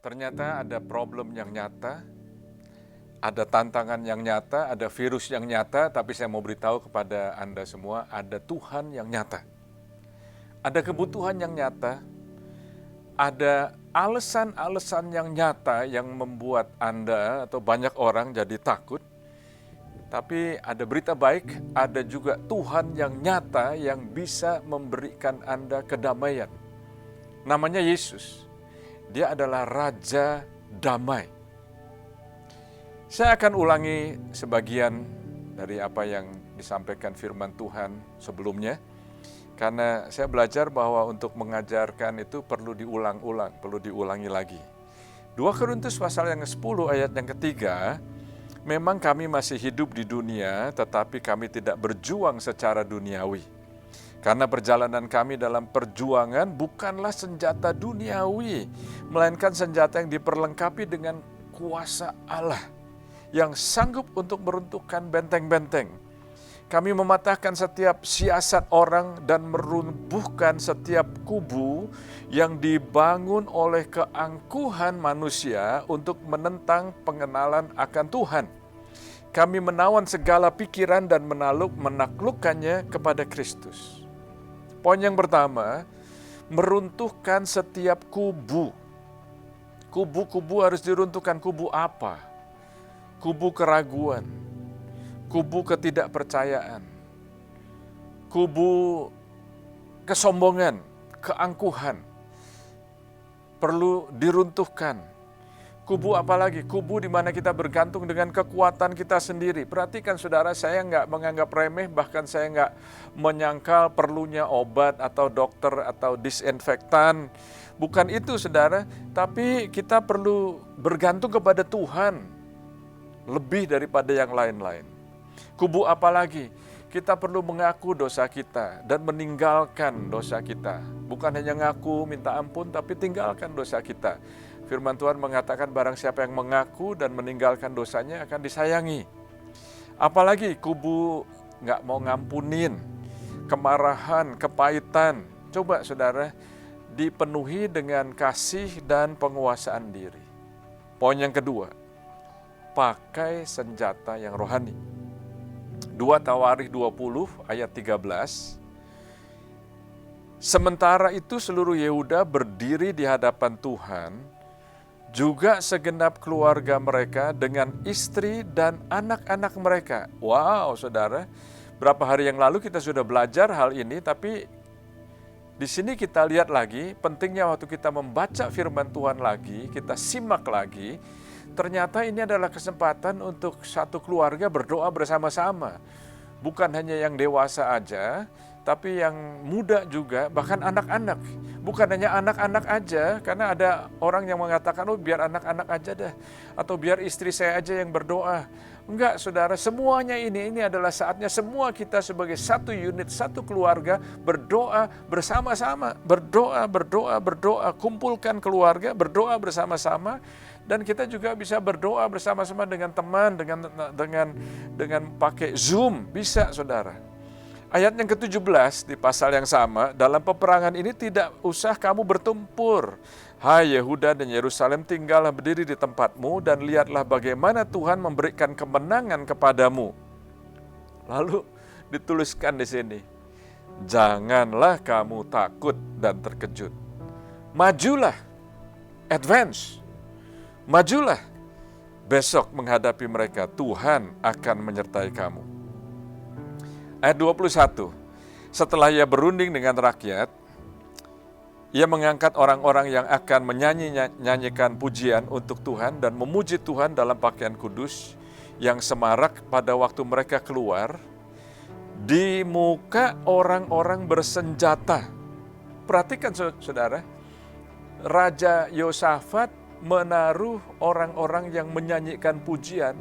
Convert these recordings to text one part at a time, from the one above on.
Ternyata ada problem yang nyata, ada tantangan yang nyata, ada virus yang nyata, tapi saya mau beritahu kepada Anda semua, ada Tuhan yang nyata. Ada kebutuhan yang nyata, ada alasan-alasan yang nyata yang membuat Anda atau banyak orang jadi takut. Tapi ada berita baik, ada juga Tuhan yang nyata yang bisa memberikan Anda kedamaian. Namanya Yesus. Dia adalah Raja Damai. Saya akan ulangi sebagian dari apa yang disampaikan firman Tuhan sebelumnya. Karena saya belajar bahwa untuk mengajarkan itu perlu diulang-ulang, perlu diulangi lagi. 2 Korintus pasal yang ke-10 ayat yang ketiga, memang kami masih hidup di dunia, tetapi kami tidak berjuang secara duniawi. Karena perjalanan kami dalam perjuangan bukanlah senjata duniawi, melainkan senjata yang diperlengkapi dengan kuasa Allah, yang sanggup untuk meruntuhkan benteng-benteng. Kami mematahkan setiap siasat orang dan meruntuhkan setiap kubu yang dibangun oleh keangkuhan manusia untuk menentang pengenalan akan Tuhan. Kami menawan segala pikiran dan menaklukkannya kepada Kristus. Poin yang pertama, meruntuhkan setiap kubu. Kubu-kubu harus diruntuhkan. Kubu apa? Kubu keraguan, kubu ketidakpercayaan, kubu kesombongan, keangkuhan, perlu diruntuhkan. Kubu apa lagi? Kubu di mana kita bergantung dengan kekuatan kita sendiri. Perhatikan saudara, saya nggak menganggap remeh, bahkan saya nggak menyangkal perlunya obat atau dokter atau disinfektan. Bukan itu saudara, tapi kita perlu bergantung kepada Tuhan lebih daripada yang lain-lain. Kubu apa lagi? Kita perlu mengaku dosa kita dan meninggalkan dosa kita. Bukan hanya ngaku, minta ampun, tapi tinggalkan dosa kita. Firman Tuhan mengatakan barang siapa yang mengaku dan meninggalkan dosanya akan disayangi. Apalagi kubu nggak mau ngampunin, kemarahan, kepahitan. Coba saudara, dipenuhi dengan kasih dan penguasaan diri. Poin yang kedua, pakai senjata yang rohani. 2 Tawarikh 20 ayat 13. Sementara itu seluruh Yehuda berdiri di hadapan Tuhan, juga segenap keluarga mereka dengan istri dan anak-anak mereka. Wow, saudara, berapa hari yang lalu kita sudah belajar hal ini, tapi di sini kita lihat lagi, pentingnya waktu kita membaca firman Tuhan lagi, kita simak lagi, ternyata ini adalah kesempatan untuk satu keluarga berdoa bersama-sama. Bukan hanya yang dewasa aja, tapi yang muda juga, bahkan anak-anak. Bukan hanya anak-anak aja, karena ada orang yang mengatakan, oh biar anak-anak aja dah, atau biar istri saya aja yang berdoa. Enggak saudara, semuanya ini adalah saatnya semua kita sebagai satu unit, satu keluarga berdoa bersama-sama. Berdoa, kumpulkan keluarga, berdoa bersama-sama. Dan kita juga bisa berdoa bersama-sama dengan teman, dengan pakai Zoom, bisa saudara. Ayat yang ke-17 di pasal yang sama, dalam peperangan ini tidak usah kamu bertempur. Hai Yehuda dan Yerusalem, tinggallah berdiri di tempatmu dan lihatlah bagaimana Tuhan memberikan kemenangan kepadamu. Lalu dituliskan di sini, janganlah kamu takut dan terkejut. Majulah, advance, majulah. Besok menghadapi mereka, Tuhan akan menyertai kamu. Ayat 21, setelah ia berunding dengan rakyat, ia mengangkat orang-orang yang akan menyanyikan pujian untuk Tuhan dan memuji Tuhan dalam pakaian kudus yang semarak pada waktu mereka keluar di muka orang-orang bersenjata. Perhatikan saudara, Raja Yosafat menaruh orang-orang yang menyanyikan pujian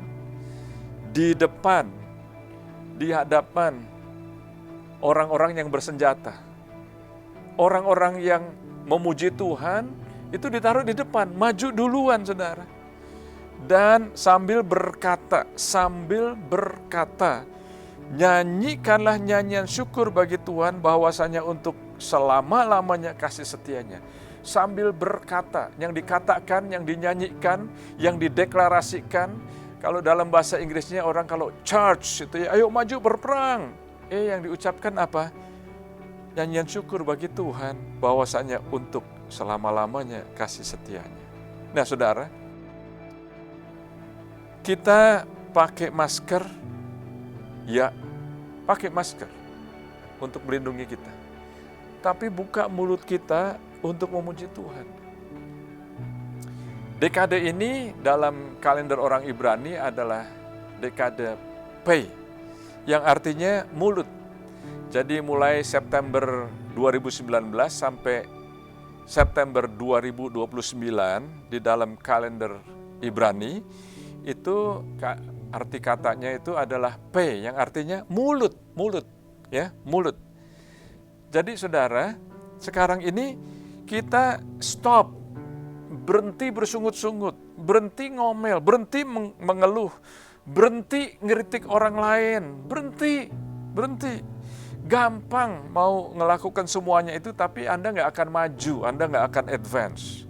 di depan, di hadapan orang-orang yang bersenjata. Orang-orang yang memuji Tuhan itu ditaruh di depan, maju duluan saudara. Dan sambil berkata, nyanyikanlah nyanyian syukur bagi Tuhan bahwasanya untuk selama-lamanya kasih setianya. sambil berkata, yang dikatakan, yang dinyanyikan, yang dideklarasikan. Kalau dalam bahasa Inggrisnya orang kalau charge itu ya, ayo maju berperang. Yang diucapkan apa? Nyanyian syukur bagi Tuhan bahwasanya untuk selama-lamanya kasih setianya. Nah saudara, kita pakai masker, ya pakai masker untuk melindungi kita. Tapi buka mulut kita untuk memuji Tuhan. Dekade ini dalam kalender orang Ibrani adalah dekade Pei, yang artinya mulut. Jadi mulai September 2019 sampai September 2029 di dalam kalender Ibrani, itu arti katanya itu adalah Pei, yang artinya mulut, ya, mulut. Jadi saudara, sekarang ini kita stop, berhenti bersungut-sungut, berhenti ngomel, berhenti mengeluh, berhenti ngeritik orang lain, berhenti. Gampang mau melakukan semuanya itu, tapi Anda nggak akan maju, Anda nggak akan advance.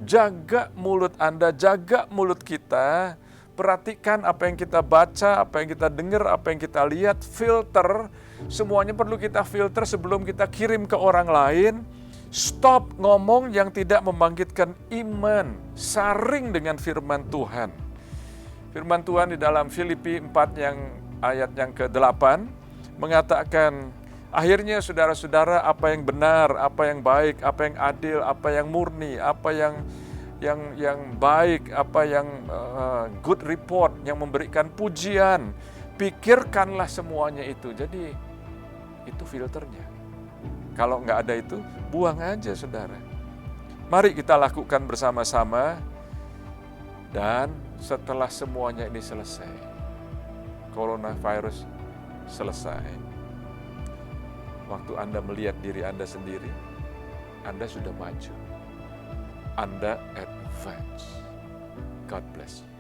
Jaga mulut Anda, jaga mulut kita, perhatikan apa yang kita baca, apa yang kita dengar, apa yang kita lihat, filter, semuanya perlu kita filter sebelum kita kirim ke orang lain. Stop ngomong yang tidak membangkitkan iman, saring dengan firman Tuhan. Firman Tuhan di dalam Filipi 4 yang ayat yang ke-8, mengatakan, akhirnya saudara-saudara, apa yang benar, apa yang baik, apa yang adil, apa yang murni, apa yang baik, apa yang good report, yang memberikan pujian, pikirkanlah semuanya itu. Jadi itu filternya. Kalau nggak ada itu, buang aja saudara. Mari kita lakukan bersama-sama, dan setelah semuanya ini selesai, coronavirus selesai, waktu Anda melihat diri Anda sendiri, Anda sudah maju, Anda advance. God bless you.